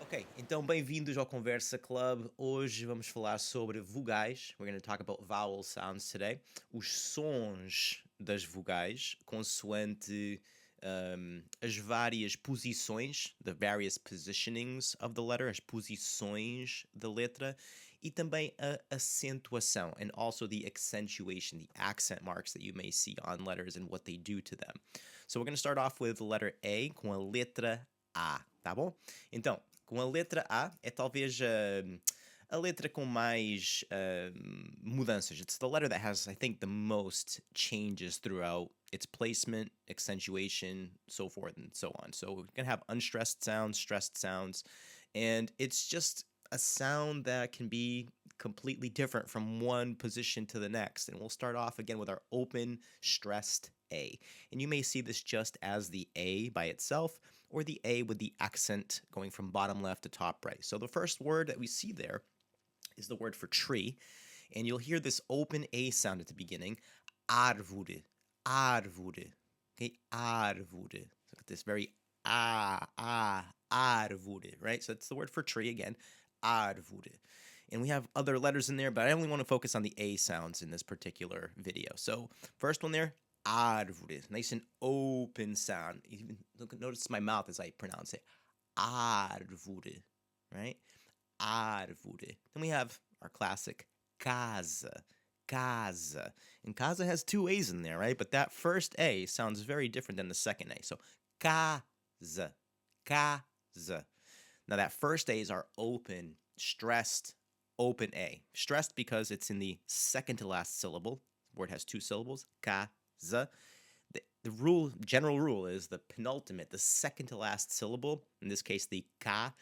Ok, então bem-vindos ao Conversa Club. Hoje vamos falar sobre vogais. We're going to talk about vowel sounds today. Os sons das vogais, consoante as várias posições, the various positionings of the letter, as posições da letra, e também a acentuação, and also the accentuation, the accent marks that you may see on letters and what they do to them. So we're going to start off with the letter A com a letra A, tá bom? Então, com a letra A é talvez a letra com mais mudanças. It's the letter that has, I think, the most changes throughout its placement, accentuation, so forth and so on. So we're going to have unstressed sounds, stressed sounds, and it's just a sound that can be completely different from one position to the next. And we'll start off again with our open stressed A. And you may see this just as the A by itself, or the A with the accent going from bottom left to top right. So the first word that we see there is the word for tree, and you'll hear this open A sound at the beginning, árvore, árvore, okay, árvore. Look at this very árvore, right? So it's the word for tree again, árvore. And we have other letters in there, but I only want to focus on the A sounds in this particular video. So first one there, árvore, nice and open sound. Even notice my mouth as I pronounce it, árvore, right? Árvore. Then we have our classic casa, casa. And casa has two A's in there, right? But that first A sounds very different than the second A. So casa, casa. Now that first A is our open, stressed, open A. Stressed because it's in the second to last syllable. The word has two syllables, casa. The general rule is the penultimate, the second to last syllable, in this case the ka,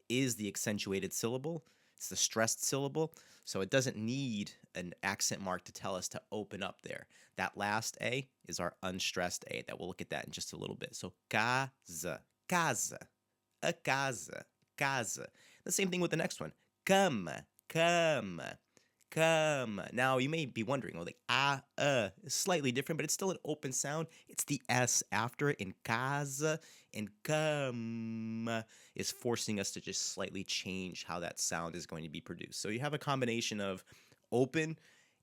is the accentuated syllable. It's the stressed syllable, so it doesn't need an accent mark to tell us to open up there. That last A is our unstressed A. That we'll look at that in just a little bit. So casa, casa, a casa, casa. The same thing with the next one. Cama, cama, cama. Now you may be wondering, well, the is slightly different, but it's still an open sound. It's the S after it in casa, and cama is forcing us to just slightly change how that sound is going to be produced. So you have a combination of open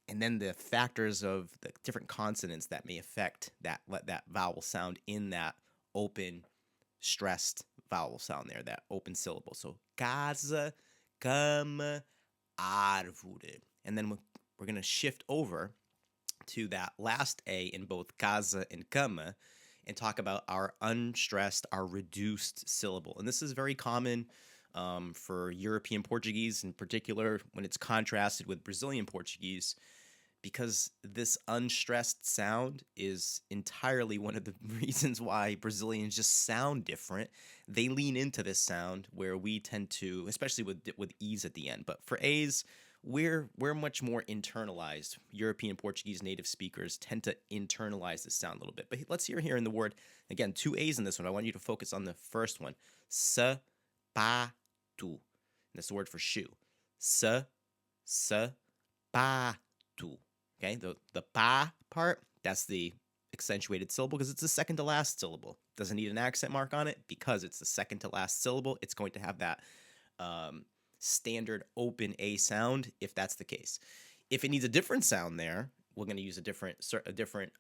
and then the factors of the different consonants that may affect that vowel sound in that open stressed vowel sound there, that open syllable. So casa, cama, árvore. And then we're going to shift over to that last A in both casa and cama and talk about our unstressed, our reduced syllable. And this is very common for European Portuguese in particular when it's contrasted with Brazilian Portuguese, because this unstressed sound is entirely one of the reasons why Brazilians just sound different. They lean into this sound where we tend to, especially with E's at the end. But for A's, we're much more internalized. European Portuguese native speakers tend to internalize this sound a little bit. But let's hear here in the word, again, two A's in this one. I want you to focus on the first one, sapato. That's the word for shoe. Sapato. Okay, the pa part, that's the accentuated syllable because it's the second to last syllable. Doesn't need an accent mark on it because it's the second to last syllable. It's going to have that standard open A sound if that's the case. If it needs a different sound there, we're going to use a different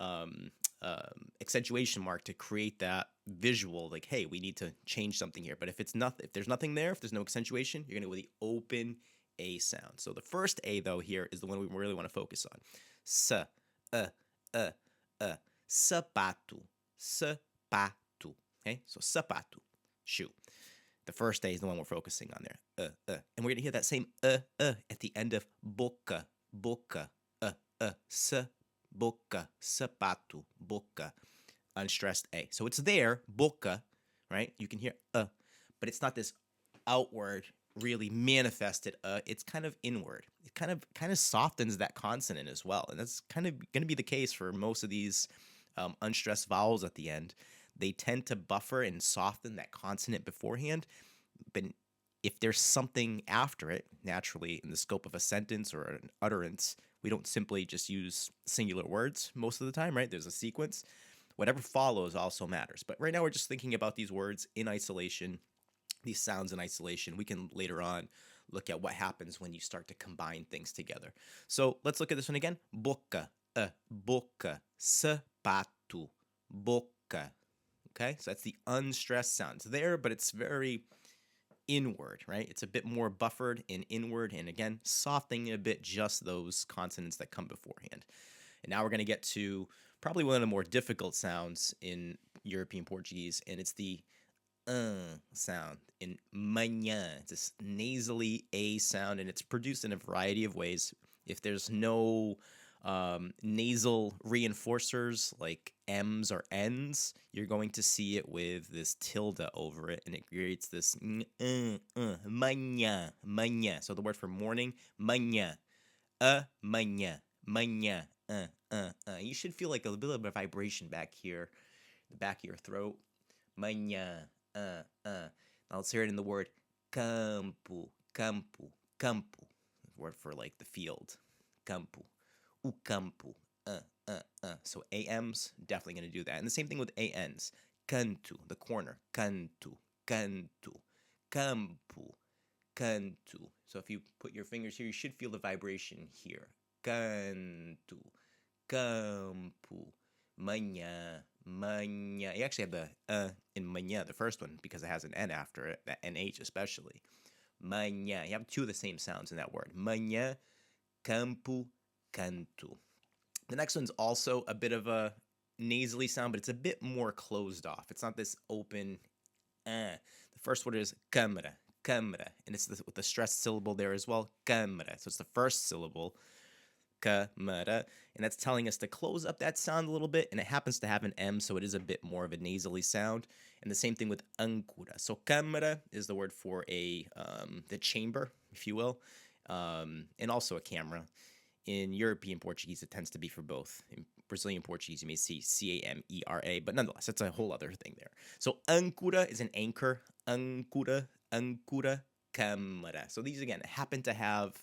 accentuation mark to create that visual, like, hey, we need to change something here. But if there's nothing there, if there's no accentuation, you're going to go with the open A sound. So the first A, though, here is the one we really want to focus on. Sapato, sapato. Okay, so sapato, shoe. The first A is the one we're focusing on there. And we're going to hear that same at the end of boca, boca, boca, sapato, boca, unstressed A. So it's there, boca, right? You can hear but it's not this outward, really manifested it's kind of inward. It kind of softens that consonant as well. And that's kind of going to be the case for most of these unstressed vowels at the end. They tend to buffer and soften that consonant beforehand. But if there's something after it, naturally, in the scope of a sentence or an utterance, we don't simply just use singular words most of the time, right? There's a sequence. Whatever follows also matters. But right now we're just thinking about these words in isolation these sounds in isolation. We can later on look at what happens when you start to combine things together. So let's look at this one again. Boca, boca, sapato, boca. Okay, so that's the unstressed sounds there, but it's very inward, right? It's a bit more buffered and inward, and again, softening a bit just those consonants that come beforehand. And now we're going to get to probably one of the more difficult sounds in European Portuguese, and it's the sound in manhã. It's this nasally A sound, and it's produced in a variety of ways. If there's no nasal reinforcers like M's or N's, you're going to see it with this tilde over it, and it creates this manhã, manhã. So the word for morning, manhã, manhã, manhã, You should feel like a little bit of vibration back here, the back of your throat. Manhã, Now let's hear it in the word campo, campo, campo. Word for like the field, campo. O campo. So AMs, definitely going to do that. And the same thing with ANs. Canto, the corner. Canto, canto, campo, canto. So if you put your fingers here, you should feel the vibration here. Canto, campo, manhã, manhã. You actually have the in manhã, the first one, because it has an N after it, that NH especially. Manhã. You have two of the same sounds in that word. Manhã, campo, canto. The next one's also a bit of a nasally sound, but it's a bit more closed off. It's not this open. The first word is câmara, câmara, and it's with the stressed syllable there as well. Câmara. So it's the first syllable. Câmara, and that's telling us to close up that sound a little bit, and it happens to have an M, so it is a bit more of a nasally sound. And the same thing with âncora. So câmara is the word for the chamber, if you will, and also a camera. In European Portuguese, it tends to be for both. In Brazilian Portuguese, you may see camera, but nonetheless, that's a whole other thing there. So âncora is an anchor. Âncora, âncora, câmara. So these, again, happen to have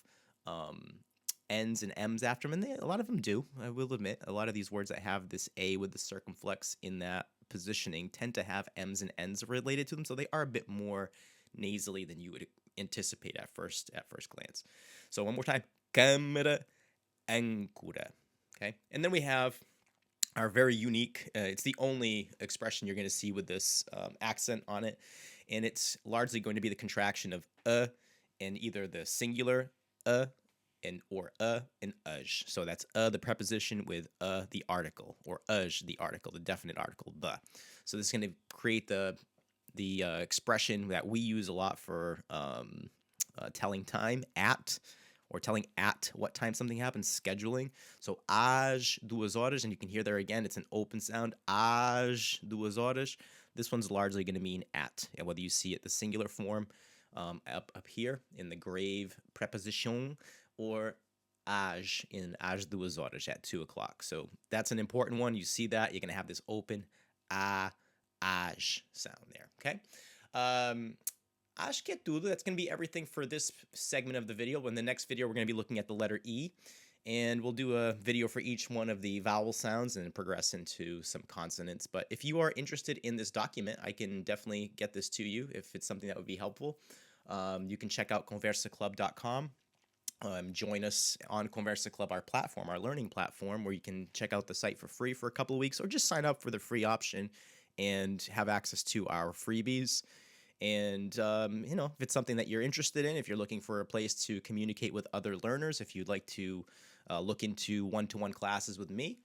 N's and M's after them, and a lot of them do, I will admit. A lot of these words that have this A with the circumflex in that positioning tend to have M's and N's related to them, so they are a bit more nasally than you would anticipate at first glance. So one more time. Câmara, âncora. Okay, and then we have our very unique, it's the only expression you're going to see with this accent on it, and it's largely going to be the contraction of and either the singular or and uj. So that's the preposition with the article, or uj the article, the definite article, the. So this is going to create the expression that we use a lot for telling time, at, or telling at what time something happens, scheduling. So às 2 horas, and you can hear there again, it's an open sound, às 2 horas. This one's largely going to mean at, and whether you see it the singular form up here in the grave preposition, or às in às 2 horas, at 2 o'clock. So that's an important one. You see that, you're going to have this open às sound there, okay? Acho que é tudo. That's going to be everything for this segment of the video. In the next video, we're going to be looking at the letter E, and we'll do a video for each one of the vowel sounds and progress into some consonants. But if you are interested in this document, I can definitely get this to you if it's something that would be helpful. You can check out conversaclub.com. Join us on Conversa Club, our platform, our learning platform, where you can check out the site for free for a couple of weeks, or just sign up for the free option and have access to our freebies. And, if it's something that you're interested in, if you're looking for a place to communicate with other learners, if you'd like to look into one-to-one classes with me,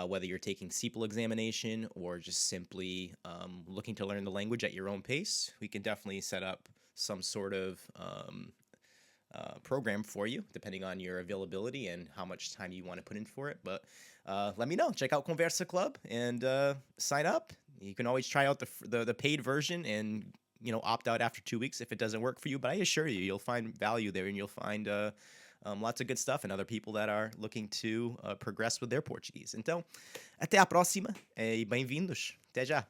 whether you're taking CEPL examination or just simply looking to learn the language at your own pace, we can definitely set up some sort of program for you, depending on your availability and how much time you want to put in for it. But let me know. Check out Conversa Club and sign up. You can always try out the paid version and opt out after 2 weeks if it doesn't work for you. But I assure you, you'll find value there, and you'll find lots of good stuff and other people that are looking to progress with their Portuguese. Então, até a próxima e bem-vindos. Até já.